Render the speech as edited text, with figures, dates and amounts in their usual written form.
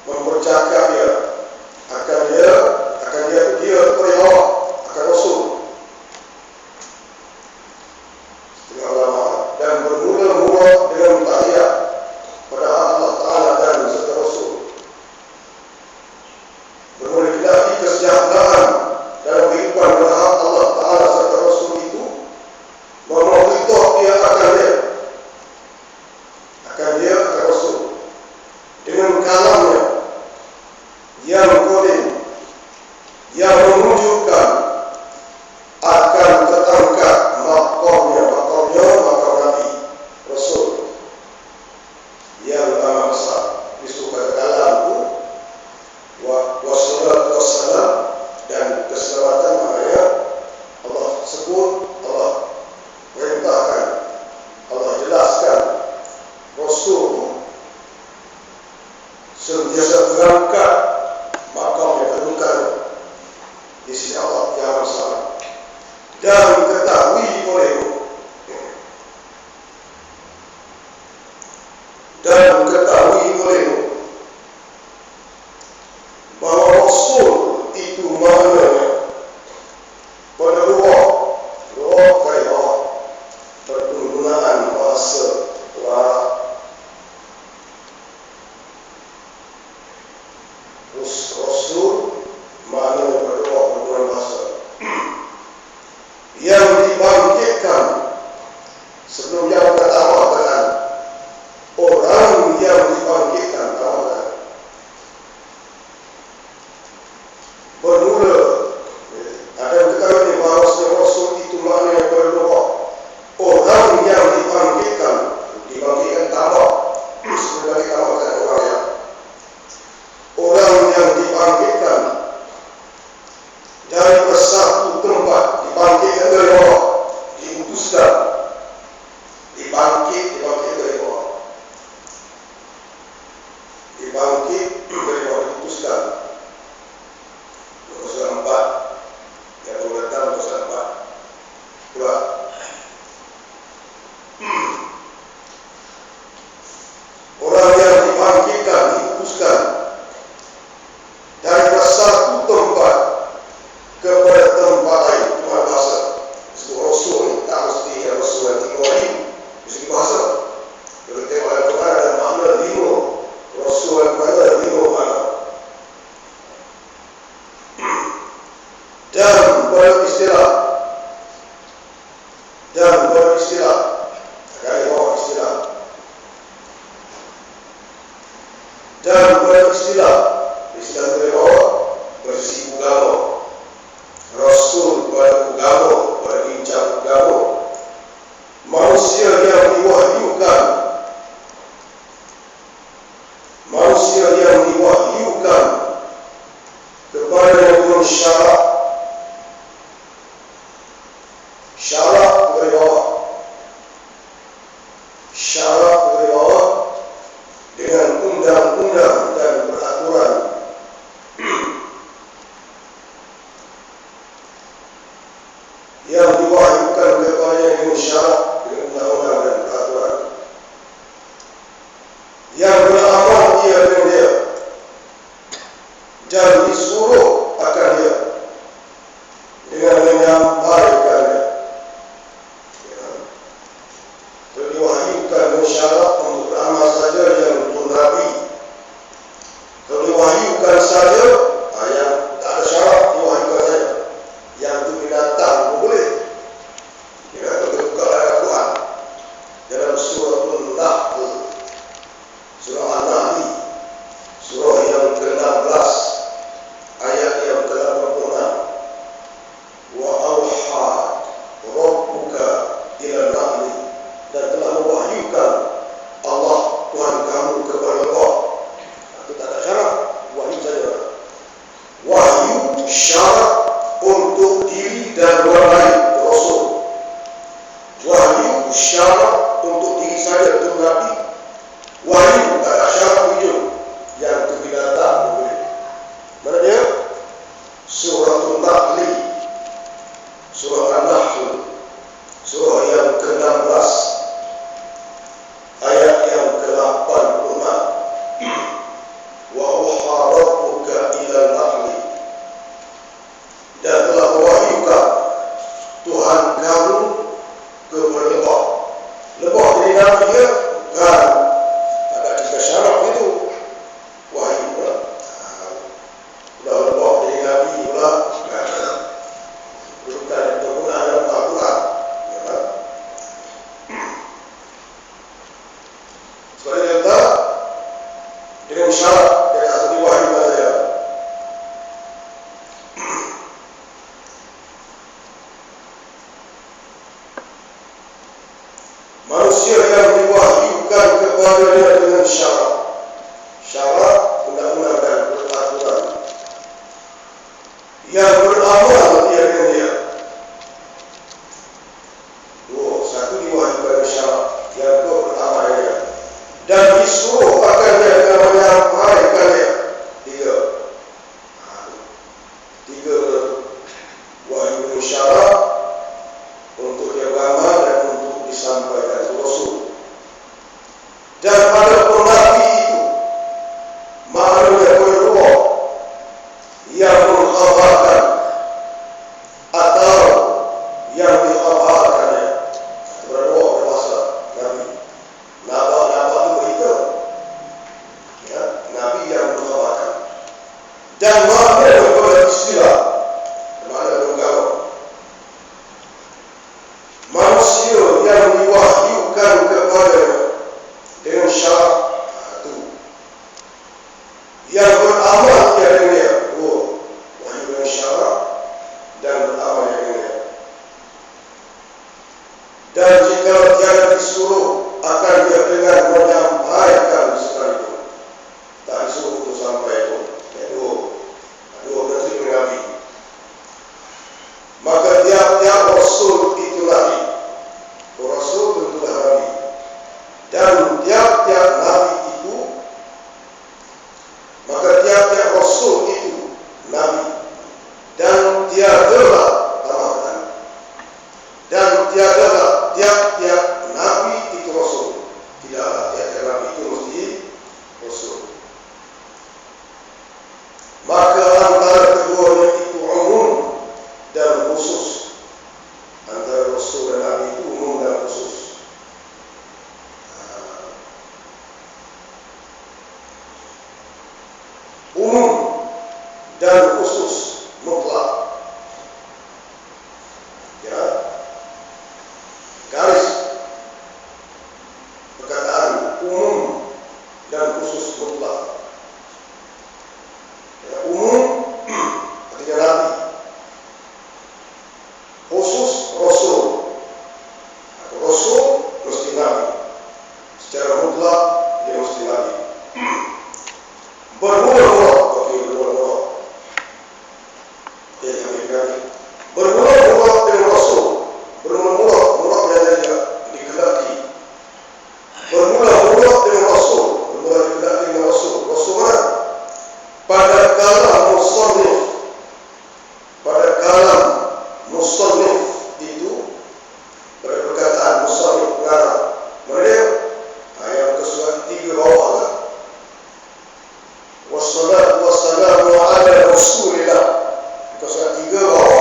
mempercakap dia akan dia beribadah akan Rasul setengah ulama, dan bermula-mula dengan tahiyat pada Allah Ta'ala dan serta Rasul. Bermula lagi kesejahteraan dalam kehidupan berhak Allah Ta'ala serta Rasul itu memberitahu dia akan Rasul dengan kalamnya yang kodin, yang menunjukkan akan terangkat makamnya makam Nabi Rasul yang amat besar. Disebut kalamku wassalatu wassalam, dan keselamatan maknanya Allah sebut, Allah perintahkan, Allah jelaskan Rasul sentiasa terangkat makamnya terbuka di sisi Allah yang besar, dan diketahui olehmu, bahwa Rasul itu maknanya pada ruh kaya penggunaan bahasa Arab. Rasul maknanya pada ruh penggunaan bahasa yang dibangkitkan. Sebelum yang katakan orang yang dibangkitkan, bermula ada yang katakan bahawa Rasul itu maknanya pada ruh orang yang dibangkitkan tambah sebenarnya tambahkan orang yang dibangkitkan dari satu tempat, dibangkitkan dari bawah, diutuskan, dibangkit dari bawah, diutuskan. Pasal 4 yang datang pasal 4 dua. Orang yang dibangkitkan, diutuskan dari satu tempat kepada tempat lain. Itu mana bahasa sebut Rasul, tak mesti Rasul yang dikeluari di segi bahasa. Kalau tengok Al-Quran ada makna 5, Rasul Al-Quran ada 5 makna. Dan beristilah agak bawah istilah, dan beristilah dari bawah bersisi agama. Rasul pada agama, pada bincang agama, manusia yang diwahyukan kepada yang syarat dari bawah dengan undang-undang dan peraturan yang diwahyukan kepadanya dengan syarat, dengan undang-undang dan peraturan yang beramal dia dengan dia dan disuruh akan dia dengan syarat yang akan diwahyukan saya. Manusia yang diwahyukan kepadanya dengan syarat undang-undang dan peraturan yang beramal dia dengan dia. Satu diwahyukan dengan syarat, yang kedua beramal dengan dia, dan disuruh akan dia dengan menyampaikan dia. Tiga wahyu dengan syarat untuk dia beramal dan untuk disampaikan ke Rasul. Dan pada nabi itu maknanya berdua yang mengkhabarkan atau yang dikhabarkannya. Berdua berbahasa nabi. Naba itu berita, ya, nabi yang mengkhabarkan. Dan maknanya beristilah, makna beragama. Manusia yang diwahyukan kepadanya dengan syarat itu, yang beramal dengan dia. Wahyu dengan syarat dan beramal dengan dia. Dan jika tiada disuruh akan dia dengan menyampaikan sekalipun. Tak disuruh untuk sampai itu. Dua berarti nabi. Maka tiap-tiap Rasul itu nabi. Rasul tentulah nabi. Dan tiap-tiap nabi itu, maka tiap-tiap Rasul itu nabi. Dan tiadalah tamatan. Dan tiadalah tiap-tiap nabi itu Rasul. Tidaklah tiap-tiap nabi itu mesti Rasul. Maka antara keduanya itu umum dan khusus. Antara Rasul dan nabi itu umum dan khusus. Umum dan khusus mutlak. Ya. Garis perkataan umum dan khusus mutlak. Ya, umum artinya nabi. Khusus Rasul. Rasul mesti nabi. Secara mutlak dia mesti nabi. Bermula-mula, bermula-mula. Bermula-mula dengan Rasul. Bermula-mula berada dikehendaki. Bermula-mula dengan Rasul. Bermula dikehendaki dengan Rasul. Rasul mana? Pada kalam musannif. Pada kalam musannif itu, pada perkataan musannif pengarang. Mana dia? Ayat kesurat 3 bawah kan? Wassalatu wassalamu ala Rasulillah. Kesurat 3 bawah.